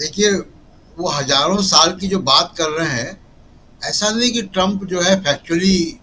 देखिए, वो हजारों साल की जो बात कर रहे हैं, ऐसा नहीं कि ट्रम्प जो है फैक्चुअली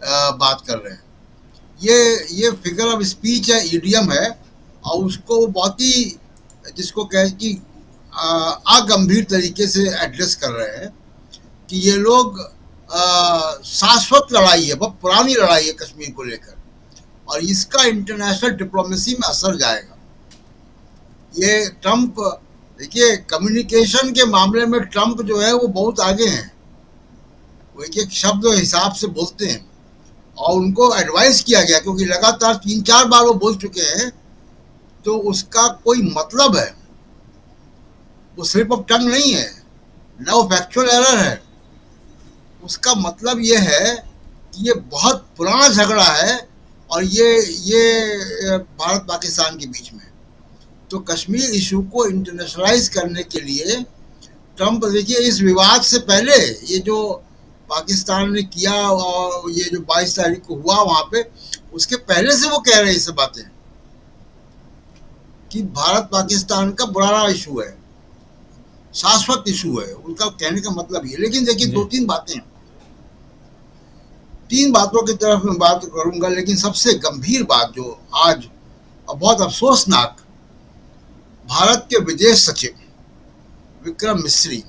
बात कर रहे हैं। ये फिगर ऑफ स्पीच है, ईडियम है, और उसको वो बहुत ही, जिसको कहे कि अगंभीर तरीके से एड्रेस कर रहे हैं कि ये लोग शाश्वत लड़ाई है, बहुत पुरानी लड़ाई है कश्मीर को लेकर, और इसका इंटरनेशनल डिप्लोमेसी में असर जाएगा। ये ट्रम्प, देखिए, कम्युनिकेशन के मामले में ट्रम्प जो है वो बहुत आगे हैं। वो एक एक शब्द हिसाब से बोलते हैं, और उनको एडवाइस किया गया, क्योंकि लगातार 3-4 बार वो बोल चुके हैं, तो उसका कोई मतलब है। वो स्लिप ऑफ टंग नहीं है, ना वो फैक्चुअल एरर है। उसका मतलब ये है कि ये बहुत पुराना झगड़ा है, और ये भारत पाकिस्तान के बीच में। तो कश्मीर इशू को इंटरनेशनलाइज करने के लिए ट्रम्प, देखिए, इस विवाद से पहले ये जो पाकिस्तान ने किया और ये जो 22 तारीख को हुआ वहां पे, उसके पहले से वो कह रहे हैं ये सब बातें कि भारत पाकिस्तान का पुराना इशू है, शाश्वत इशू है। उनका कहने का मतलब ये। लेकिन देखिए, 2-3 बातें, 3 बातों की तरफ मैं बात करूंगा, लेकिन सबसे गंभीर बात जो आज बहुत अफसोसनाक, भारत के विदेश सचिव विक्रम मिस्री,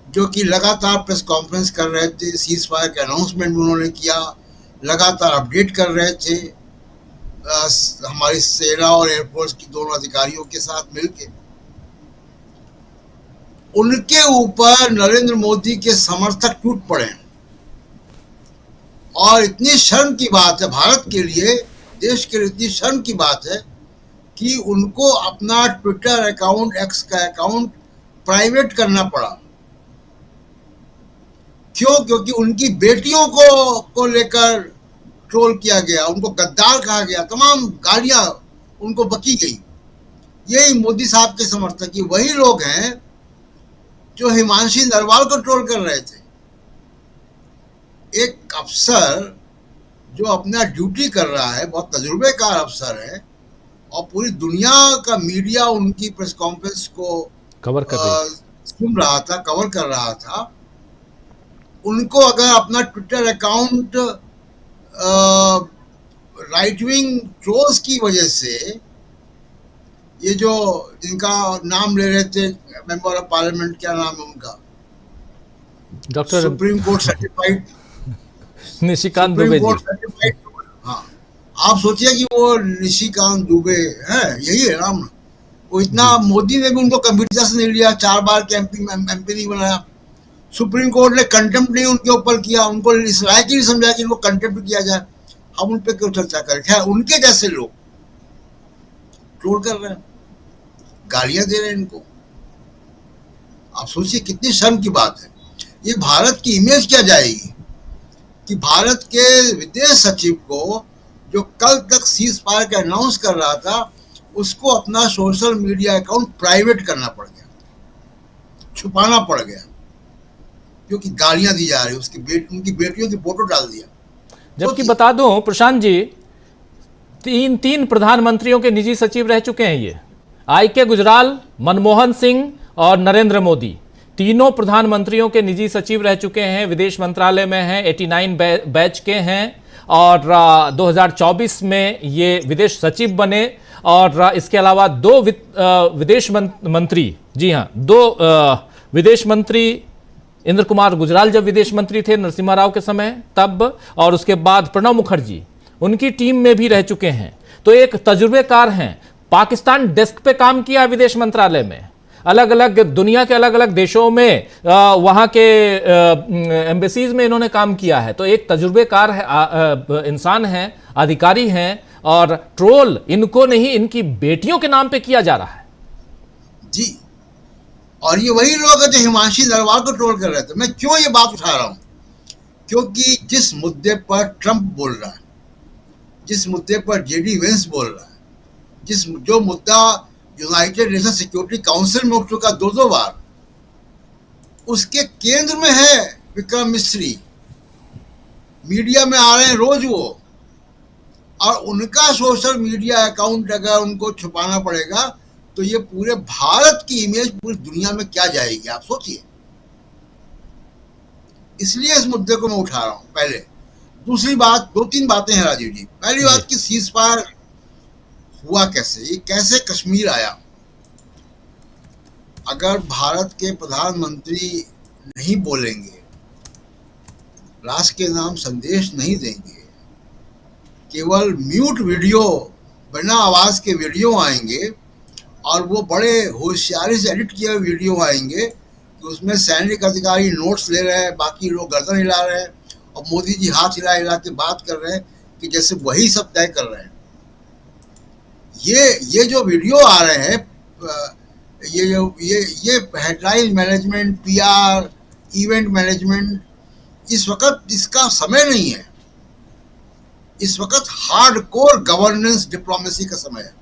जो कि लगातार प्रेस कॉन्फ्रेंस कर रहे थे, सीज फायर के अनाउंसमेंट उन्होंने किया, लगातार अपडेट कर रहे थे हमारी सेना और एयरफोर्स की दोनों अधिकारियों के साथ मिलकर। उनके ऊपर नरेंद्र मोदी के समर्थक टूट पड़े, और इतनी शर्म की बात है भारत के लिए, देश के लिए इतनी शर्म की बात है कि उनको अपना ट्विटर अकाउंट, एक्स का अकाउंट प्राइवेट करना पड़ा। क्यों? क्योंकि उनकी बेटियों को लेकर ट्रोल किया गया, उनको गद्दार कहा गया, तमाम गालियां उनको बकी गई। यही मोदी साहब के समर्थक, ये वही लोग हैं जो हिमांशी नरवाल को ट्रोल कर रहे थे। एक अफसर जो अपना ड्यूटी कर रहा है, बहुत तजुर्बेकार अफसर है, और पूरी दुनिया का मीडिया उनकी प्रेस कॉन्फ्रेंस को कवर सुन रहा था, कवर कर रहा था। उनको अगर अपना Twitter account right wing trolls की वजह से, ये जो जिनका नाम ले रहे थे, मेंबर ऑफ पार्लियामेंट, क्या नाम है उनका, doctor supreme court certified Nishikant Dubey ji. हाँ, आप सोचिए कि वो निशिकांत दुबे है, यही है नाम। वो इतना, मोदी ने भी उनको गंभीरता से नहीं लिया, 4 बार के एमपी नहीं बनाया। सुप्रीम कोर्ट ने कंटेम्प्ट नहीं उनके ऊपर किया, उनको इस लायक ही नहीं समझा कि इनको कंटेम्प्ट किया जाए। हम उन पर क्यों चर्चा करें? खैर, उनके जैसे लोग ट्रोल कर रहे हैं, गालियां दे रहे हैं इनको। आप सोचिए कितनी शर्म की बात है। ये भारत की इमेज क्या जाएगी कि भारत के विदेश सचिव को, जो कल तक सीज फायर का अनाउंस कर रहा था, उसको अपना सोशल मीडिया अकाउंट प्राइवेट करना पड़ गया, छुपाना पड़ गया, क्योंकि गालियां दी जा रही, उनकी बेटियों की फोटो डाल दिया। जबकि बता दूं प्रशांत जी, तीन प्रधानमंत्रियों के निजी सचिव रह चुके हैं ये, आई.के. गुजराल, मनमोहन सिंह और नरेंद्र मोदी। तीनों प्रधानमंत्रियों के निजी सचिव रह चुके हैं, विदेश मंत्रालय में हैं, 89 बैच के हैं, और 2024 में ये विदेश सचिव बने। और इसके अलावा 2 विदेश मंत्री, जी हाँ, 2 विदेश मंत्री, इंद्र कुमार गुजराल जब विदेश मंत्री थे नरसिम्हा राव के समय तब, और उसके बाद प्रणब मुखर्जी उनकी टीम में भी रह चुके हैं। तो एक तजुर्बेकार हैं। पाकिस्तान डेस्क पे काम किया विदेश मंत्रालय में, अलग अलग दुनिया के अलग अलग देशों में वहां के एम्बेसीज में इन्होंने काम किया है। तो एक तजुर्बेकार है, इंसान है, अधिकारी हैं, और ट्रोल इनको नहीं, इनकी बेटियों के नाम पे किया जा रहा है। जी, और ये वही लोग हैं जो हिमांशी नरवाल को ट्रोल कर रहे थे। मैं क्यों ये बात उठा रहा हूं? क्योंकि जिस मुद्दे पर ट्रंप बोल रहा है, जिस मुद्दे पर जेडी वेंस बोल रहा है, जो मुद्दा यूनाइटेड नेशन सिक्योरिटी काउंसिल में उठ चुका 2-2 बार, उसके केंद्र में है विक्रम मिस्री। मीडिया में आ रहे हैं रोज वो, और उनका सोशल मीडिया अकाउंट अगर उनको छुपाना पड़ेगा तो ये पूरे भारत की इमेज पूरी दुनिया में क्या जाएगी, आप सोचिए। इसलिए इस मुद्दे को मैं उठा रहा हूं। पहले दूसरी बात, दो तीन बातें हैं राजीव जी। पहली जी बात कि सीज फायर हुआ कैसे, ये कैसे कश्मीर आया। अगर भारत के प्रधानमंत्री नहीं बोलेंगे, राष्ट्र के नाम संदेश नहीं देंगे, केवल म्यूट वीडियो, बिना आवाज के वीडियो आएंगे और वो बड़े होशियारी से एडिट किए हुए वीडियो आएंगे कि उसमें सैनिक अधिकारी नोट्स ले रहे हैं, बाकी लोग गर्दन हिला रहे हैं और मोदी जी हाथ हिला हिला के बात कर रहे हैं कि जैसे वही सब तय कर रहे हैं। ये जो वीडियो आ रहे हैं, ये headline management, PR, event management, इस वक्त इसका समय नहीं है। इस वक्त हार्डकोर गवर्नेंस डिप्लोमेसी का समय है।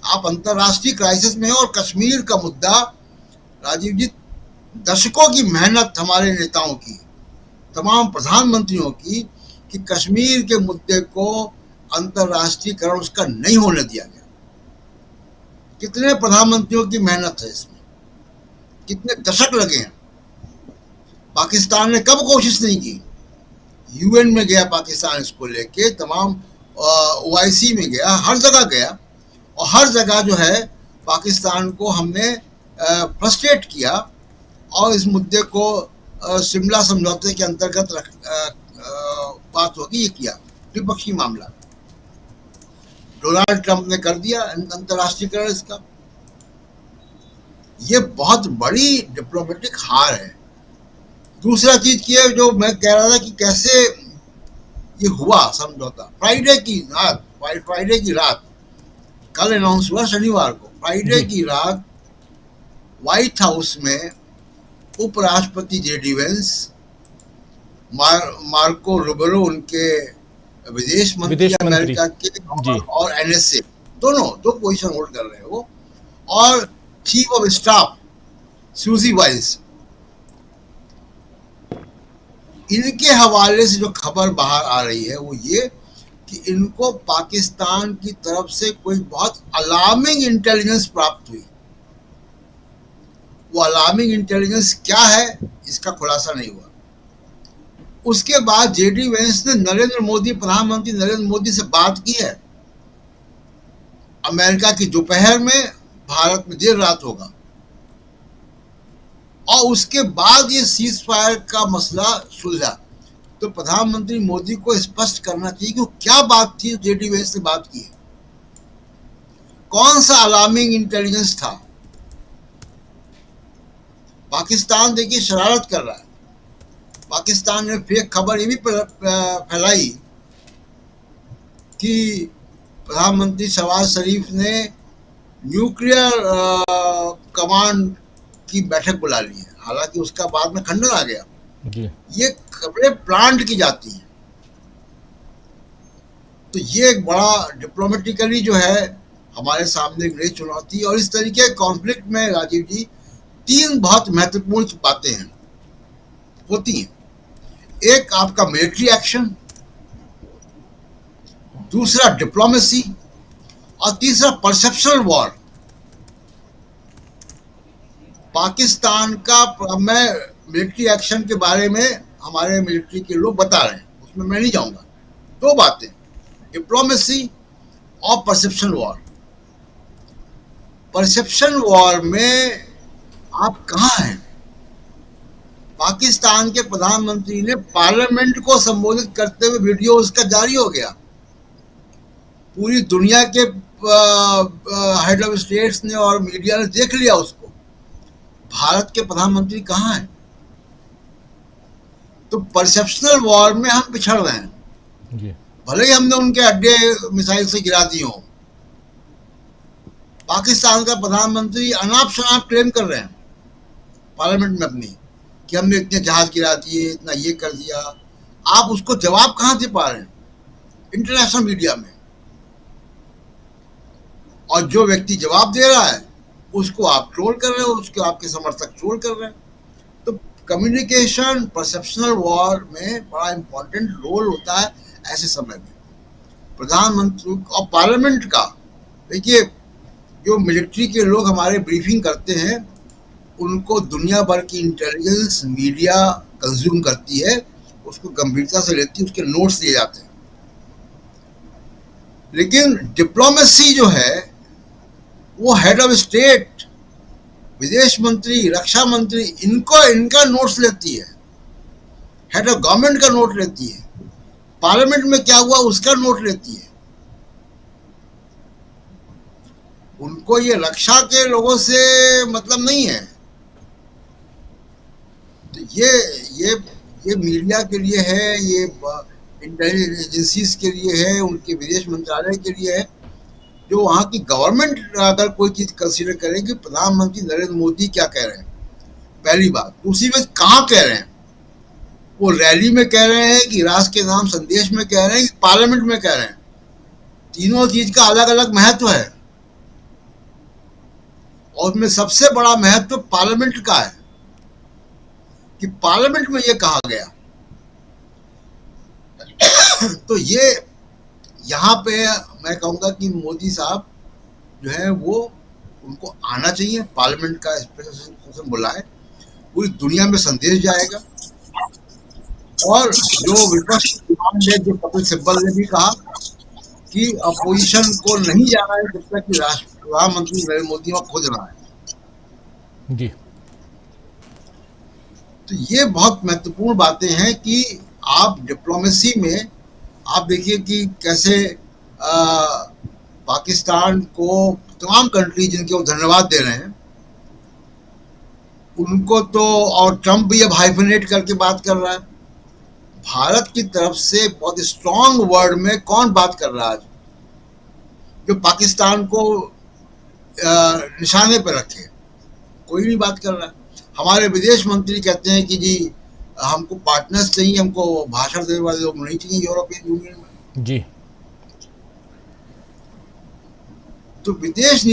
आप अंतरराष्ट्रीय क्राइसिस में हो और कश्मीर का मुद्दा, राजीव जी, दशकों की मेहनत हमारे नेताओं की, तमाम प्रधानमंत्रियों की, कि कश्मीर के मुद्दे को अंतरराष्ट्रीयकरण उसका नहीं होने दिया गया। कितने प्रधानमंत्रियों की मेहनत है इसमें, कितने दशक लगे हैं। पाकिस्तान ने कब कोशिश नहीं की, यूएन में गया पाकिस्तान इसको लेके, तमाम ओआईसी में गया, हर जगह गया और हर जगह जो है पाकिस्तान को हमने फ्रस्ट्रेट किया और इस मुद्दे को शिमला समझौते के अंतर्गत बात होगी, ये किया, द्विपक्षीय मामला। डोनाल्ड ट्रंप ने कर दिया अंतर्राष्ट्रीयकरण इसका। ये बहुत बड़ी डिप्लोमेटिक हार है। दूसरा चीज की है जो मैं कह रहा था कि कैसे ये हुआ समझौता। फ्राइडे की रात, कल अनाउंस हुआ शनिवार को, फ्राइडे की रात व्हाइट हाउस में उपराष्ट्रपति जेडी वेंस, मार्को रूबियो उनके विदेश मंत्री अमेरिका के, और एनएसए, दो पोजीशन होल्ड कर रहे हैं वो, और चीफ ऑफ स्टाफ सूजी वाइस, इनके हवाले से जो खबर बाहर आ रही है वो ये कि इनको पाकिस्तान की तरफ से कोई बहुत अलार्मिंग इंटेलिजेंस प्राप्त हुई। वो अलार्मिंग इंटेलिजेंस क्या है इसका खुलासा नहीं हुआ। उसके बाद जेडी वेंस ने प्रधानमंत्री नरेंद्र मोदी से बात की है। अमेरिका की दोपहर में, भारत में देर रात होगा, और उसके बाद ये सीज फायर का मसला सुलझा। तो प्रधानमंत्री मोदी को स्पष्ट करना चाहिए कि वो क्या बात थी, जेडी वेंस ने बात की है, कौन सा अलार्मिंग इंटेलिजेंस था। पाकिस्तान देखिए शरारत कर रहा है। पाकिस्तान ने फेक खबर ये भी फैलाई कि प्रधानमंत्री शहबाज शरीफ ने न्यूक्लियर कमांड की बैठक बुला ली है, हालांकि उसका बाद में खंडन आ गया। ये खबरें प्लांट की जाती हैं। तो ये एक बड़ा डिप्लोमेटिकली जो है हमारे सामने एक नई चुनौती। और इस तरीके के कॉन्फ्लिक्ट में राजीव जी तीन बहुत महत्वपूर्ण बातें हैं, होती हैं। एक आपका मिलिट्री एक्शन, दूसरा डिप्लोमेसी, और तीसरा परसेप्शनल वॉर। पाकिस्तान का, मैं मिलिट्री एक्शन के बारे में हमारे मिलिट्री के लोग बता रहे हैं, उसमें मैं नहीं जाऊंगा। दो बातें, डिप्लोमेसी और परसेप्शन वॉर। परसेप्शन वॉर में आप कहाँ हैं? पाकिस्तान के प्रधानमंत्री ने पार्लियामेंट को संबोधित करते हुए वीडियो उसका जारी हो गया। पूरी दुनिया के हेड ऑफ स्टेट्स ने और मीडिया ने देख लिया उसको। भारत के प्रधानमंत्री कहाँ हैं? तो परसेप्शनल वॉर में हम पिछड़ रहे हैं। भले ही हमने उनके अड्डे मिसाइल से गिरा दिए हो, पाकिस्तान का प्रधानमंत्री अनाप शनाप क्लेम कर रहे हैं पार्लियामेंट में अपनी कि हमने इतने जहाज गिरा दिए, इतना ये कर दिया। आप उसको जवाब कहां दे पा रहे हैं इंटरनेशनल मीडिया में? और जो व्यक्ति जवाब दे रहा है उसको आप ट्रोल कर रहे हो, उसके आपके समर्थक ट्रोल कर रहे हैं। तो कम्युनिकेशन परसेप्शनल वॉर में बड़ा इंपॉर्टेंट रोल होता है ऐसे समय में। प्रधानमंत्री और पार्लियामेंट का देखिए, जो मिलिट्री के लोग हमारे ब्रीफिंग करते हैं, उनको दुनिया भर की इंटेलिजेंस मीडिया कंज्यूम करती है, उसको गंभीरता से लेती है, उसके नोट्स दिए जाते हैं। लेकिन डिप्लोमेसी जो है वो हेड ऑफ स्टेट, विदेश मंत्री, रक्षा मंत्री, इनका नोट्स लेती है, हेड ऑफ गवर्नमेंट का नोट लेती है, पार्लियामेंट में क्या हुआ उसका नोट लेती है। उनको ये रक्षा के लोगों से मतलब नहीं है। तो ये मीडिया के लिए है, ये इंटेलिजेंस एजेंसीज के लिए है, उनके विदेश मंत्रालय के लिए है, जो वहाँ की गवर्नमेंट अगर कोई चीज कंसीडर करे कि प्रधानमंत्री नरेंद्र मोदी क्या कह रहे हैं, पहली बात। दूसरी बात, कहाँ कह रहे हैं, वो रैली में कह रहे हैं कि राष्ट्र के नाम संदेश में कह रहे हैं कि पार्लियामेंट में कह रहे हैं। तीनों चीज का अलग अलग महत्व है, और उसमें सबसे बड़ा महत्व पार्लियामेंट का है कि पार्लियामेंट में ये कहा गया। तो ये यहाँ पे मैं कहूँगा कि मोदी साहब जो है वो उनको आना चाहिए, पार्लियामेंट का स्पेशल सेशन बुलाए, पूरी दुनिया में संदेश जाएगा। और जो विपक्ष की डिमांड है, जो कपिल सिब्बल ने भी कहा कि अपोजिशन को नहीं जाना है जब तक कि प्रधानमंत्री नरेंद्र मोदी वहां खुद ना आए। जी, तो ये बहुत महत्वपूर्ण बातें हैं कि आप डिप्लोमेसी में आप देखिए कि कैसे पाकिस्तान को तमाम कंट्री जिनके वो धन्यवाद दे रहे हैं उनको तो, और ट्रंप भी अब हाइफनेट करके बात कर रहा है। भारत की तरफ से बहुत स्ट्रांग वर्ड में कौन बात कर रहा है जो पाकिस्तान को निशाने पर रखे? कोई नहीं बात कर रहा है। हमारे विदेश मंत्री कहते हैं कि जी हमको पार्टनर्स चाहिए, हमको भाषण देने वाले लोग नहीं चाहिए यूरोपियन यूनियन में। जी। तो विदेश